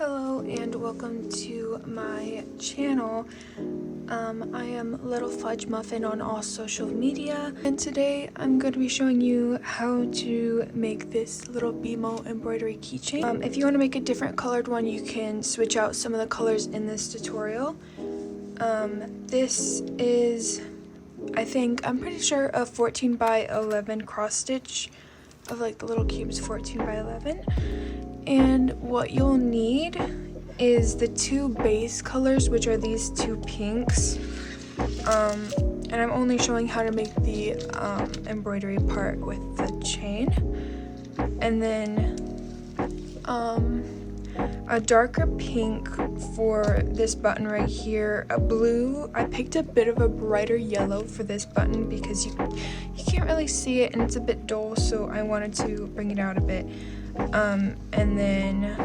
Hello and welcome to my channel. I am Little Fudge Muffin on all social media, and today I'm going to be showing you how to make this little BMO embroidery keychain. If you want to make a different colored one, you can switch out some of the colors in this tutorial. This is, I'm pretty sure, a 14 by 11 cross stitch of like the little cubes, 14 by 11. And what you'll need is the two base colors, which are these two pinks. And I'm only showing how to make the embroidery part with the chain. And then a darker pink for this button right here. A blue. I picked a bit of a brighter yellow for this button because you can't really see it and it's a bit dull, so I wanted to bring it out a bit. And then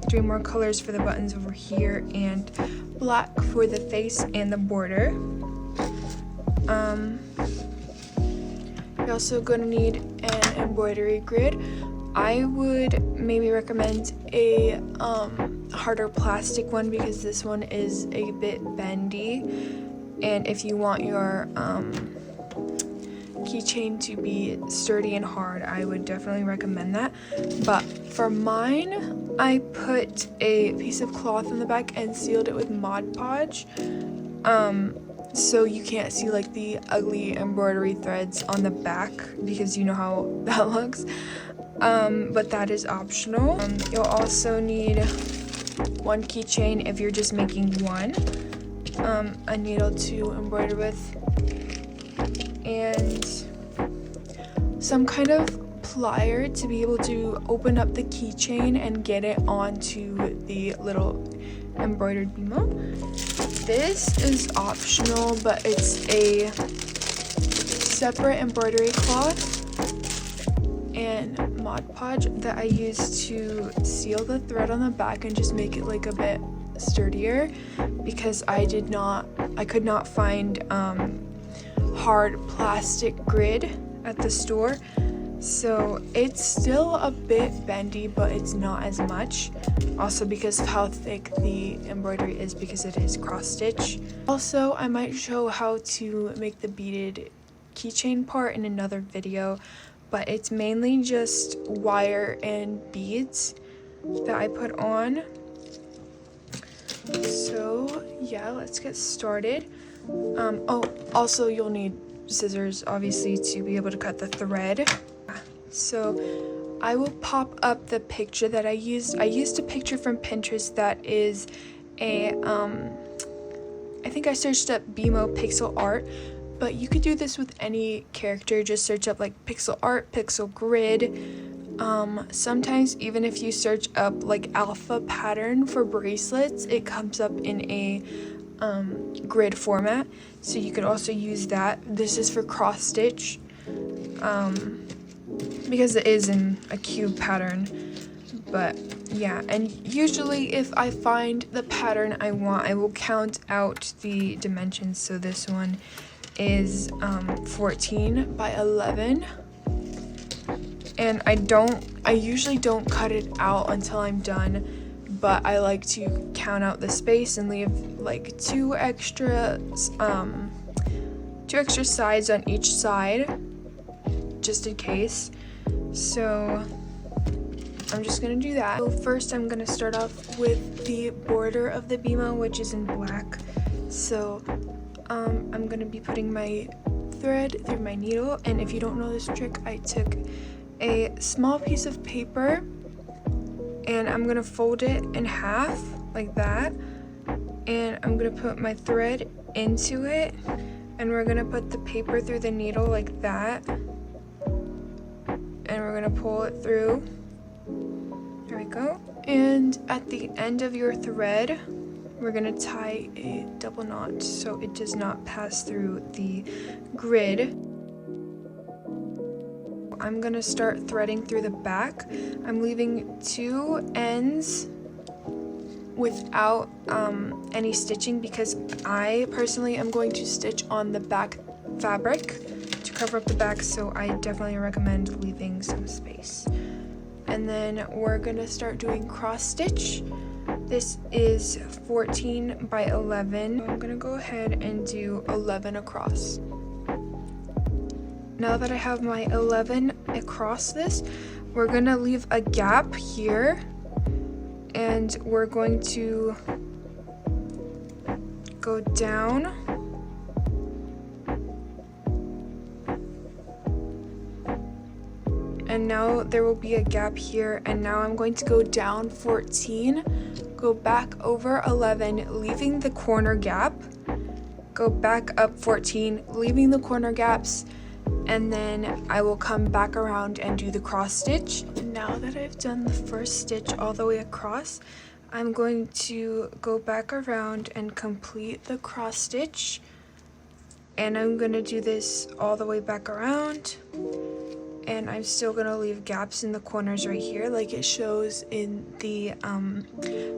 3 more colors for the buttons over here, and black for the face and the border. You're also going to need an embroidery grid. I would maybe recommend a harder plastic one because this one is a bit bendy, and if you want your keychain to be sturdy and hard, I would definitely recommend that. But for mine, I put a piece of cloth in the back and sealed it with Mod Podge, so you can't see like the ugly embroidery threads on the back because you know how that looks. But that is optional. You'll also need 1 keychain if you're just making one, a needle to embroider with, and some kind of plier to be able to open up the keychain and get it onto the little embroidered BMO. This is optional, but it's a separate embroidery cloth and Mod Podge that I use to seal the thread on the back and just make it like a bit sturdier, because I could not find hard plastic grid at the store, so it's still a bit bendy, but it's not as much, also because of how thick the embroidery is, because it is cross stitch. Also, I might show how to make the beaded keychain part in another video, but it's mainly just wire and beads that I put on. So yeah, let's get started. Oh, also you'll need scissors, obviously, to be able to cut the thread. So I will pop up the picture that I used. I used a picture from Pinterest that is a, I think I searched up BMO pixel art, but you could do this with any character. Just search up like pixel art, pixel grid. Sometimes even if you search up like alpha pattern for bracelets, it comes up in a grid format, so you could also use that. This is for cross stitch, because it is in a cube pattern. But yeah, and usually if I find the pattern I want, I will count out the dimensions. So this one is 14 by 11, and I usually don't cut it out until I'm done, but I like to count out the space and leave like two extra sides on each side, just in case. So I'm just gonna do that. So first I'm gonna start off with the border of the BMO, which is in black. So I'm gonna be putting my thread through my needle, and if you don't know this trick, I took a small piece of paper and I'm gonna fold it in half like that, and I'm gonna put my thread into it, and we're gonna put the paper through the needle like that, and we're gonna pull it through. There we go. And at the end of your thread, we're gonna tie a double knot so it does not pass through the grid. I'm gonna start threading through the back. I'm leaving 2 ends without any stitching because I personally am going to stitch on the back fabric to cover up the back, so I definitely recommend leaving some space. And then we're gonna start doing cross stitch. This is 14 by 11. I'm gonna go ahead and do 11 across. Now that I have my 11 across this, we're gonna leave a gap here, and we're going to go down and now there will be a gap here, and now I'm going to go down 14, go back over 11, leaving the corner gap, go back up 14, leaving the corner gaps, and then I will come back around and do the cross stitch. And now that I've done the first stitch all the way across, I'm going to go back around and complete the cross stitch, and I'm going to do this all the way back around, and I'm still going to leave gaps in the corners right here like it shows in the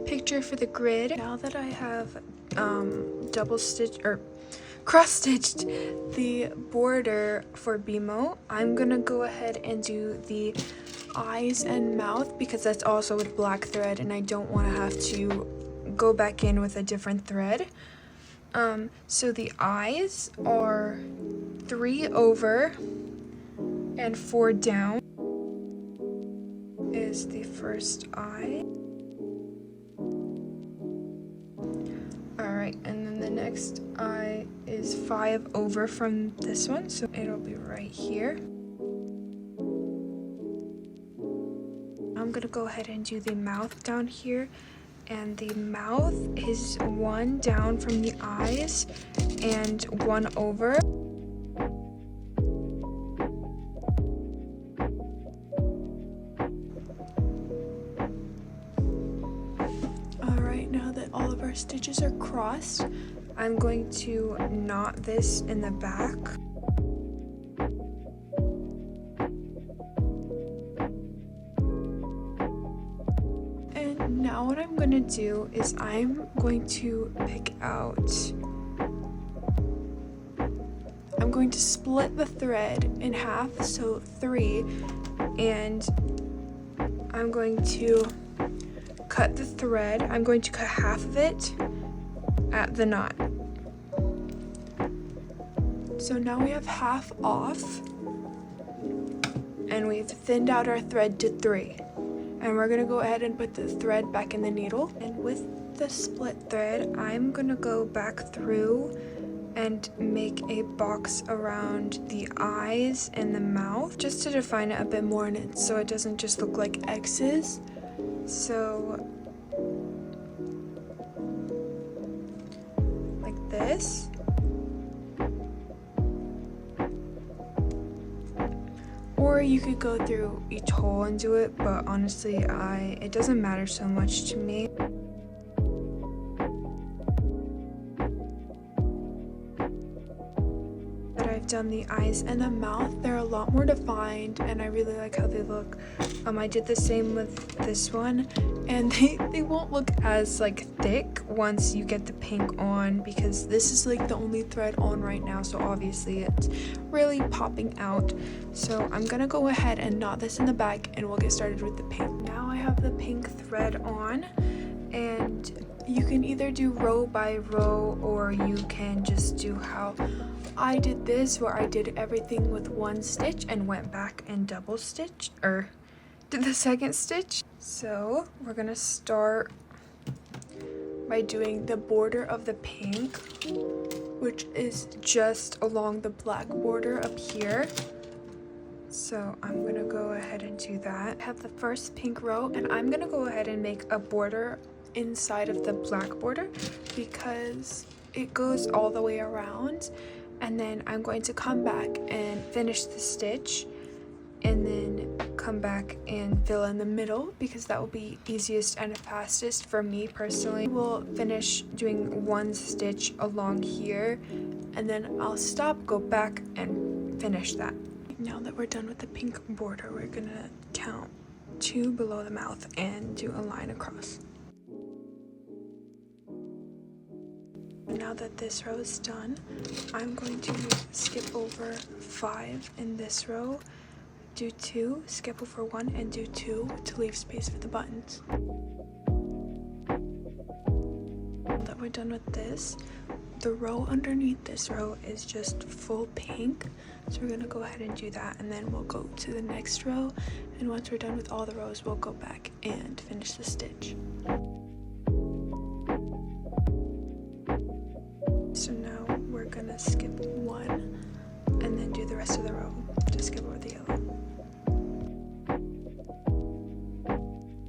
picture for the grid. Now that I have double stitch or cross stitched the border for BMO, I'm gonna go ahead and do the eyes and mouth because that's also with black thread and I don't want to have to go back in with a different thread. So the eyes are 3 over and 4 down is the first eye. Alright, and then the next eye is 5 over from this one, so it'll be right here. I'm gonna go ahead and do the mouth down here, and the mouth is 1 down from the eyes and 1 over. Alright, now that all of our stitches are crossed, I'm going to knot this in the back. And now what I'm going to do is I'm going to I'm going to split the thread in half, so 3, and I'm going to cut the thread. I'm going to cut half of it at the knot. So now we have half off, and we've thinned out our thread to 3. And we're gonna go ahead and put the thread back in the needle. And with the split thread, I'm gonna go back through and make a box around the eyes and the mouth, just to define it a bit more in it, so it doesn't just look like X's. So like this. Or you could go through each hole and do it, but honestly, it doesn't matter so much to me. That I've done the eyes and the mouth, they're a lot more defined and I really like how they look. I did the same with this one, and they won't look as like thick once you get the pink on, because this is like the only thread on right now, so obviously it's really popping out. So I'm gonna go ahead and knot this in the back and we'll get started with the pink. Now I have the pink thread on, and you can either do row by row or you can just do how I did this, where I did everything with 1 stitch and went back and double stitch, or did the second stitch. So we're gonna start by doing the border of the pink, which is just along the black border up here. So I'm gonna go ahead and do that. I have the first pink row, and I'm gonna go ahead and make a border inside of the black border because it goes all the way around, and then I'm going to come back and finish the stitch and then come back and fill in the middle because that will be easiest and fastest for me personally. We'll finish doing 1 stitch along here, and then I'll stop, go back and finish that. Now that we're done with the pink border, we're gonna count 2 below the mouth and do a line across. Now that this row is done, I'm going to skip over 5 in this row, do 2, skip over 1, and do 2 to leave space for the buttons. we're done with this, the row underneath this row is just full pink, so we're gonna go ahead and do that, and then we'll go to the next row, and once we're done with all the rows, we'll go back and finish the stitch. So now we're gonna skip one and then do the rest of the row to skip over the yellow.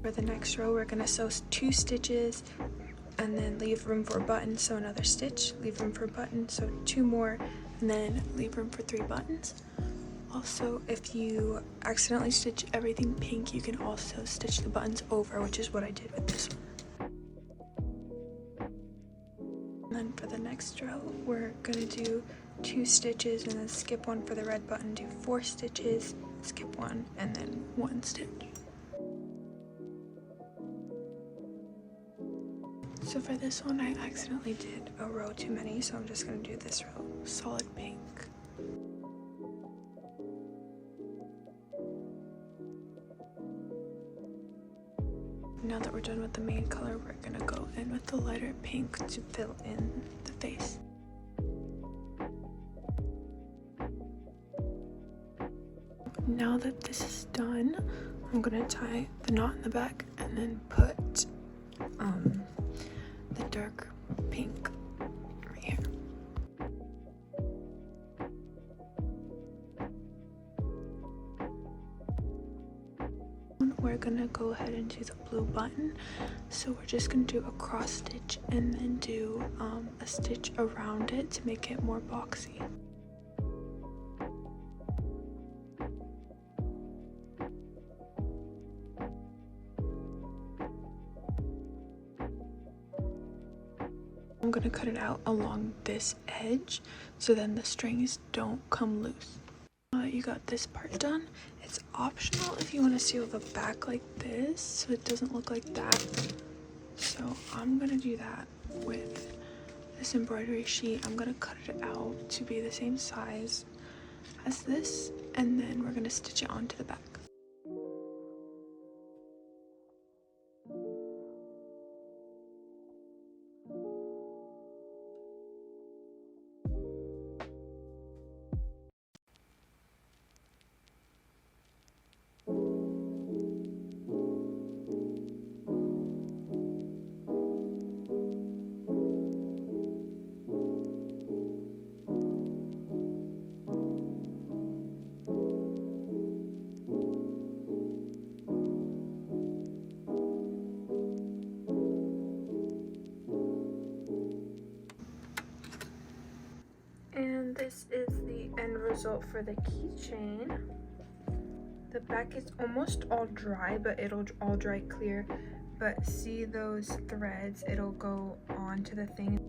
For the next row, we're gonna sew 2 stitches and then leave room for a button, sew another stitch, leave room for a button, sew 2 more, and then leave room for 3 buttons. Also, if you accidentally stitch everything pink, you can also stitch the buttons over, which is what I did with this one. And then for the next row, we're gonna do 2 stitches and then skip 1 for the red button, do 4 stitches, skip 1, and then 1 stitch. So for this one, I accidentally did a row too many, so I'm just gonna do this row, solid pink. Now that we're done with the main color, we're gonna go in with the lighter pink to fill in the face. Now that this is done, I'm gonna tie the knot in the back and then put the dark pink right here. We're gonna go ahead and do the blue button, so we're just gonna do a cross stitch and then do a stitch around it to make it more boxy. I'm gonna cut it out along this edge so then the strings don't come loose. You got this part done. It's optional if you want to seal the back like this so it doesn't look like that. So I'm gonna do that with this embroidery sheet. I'm gonna cut it out to be the same size as this, and then we're gonna stitch it onto the back. And this is the end result for the keychain. The back is almost all dry, but it'll all dry clear. But see those threads, it'll go onto the thing.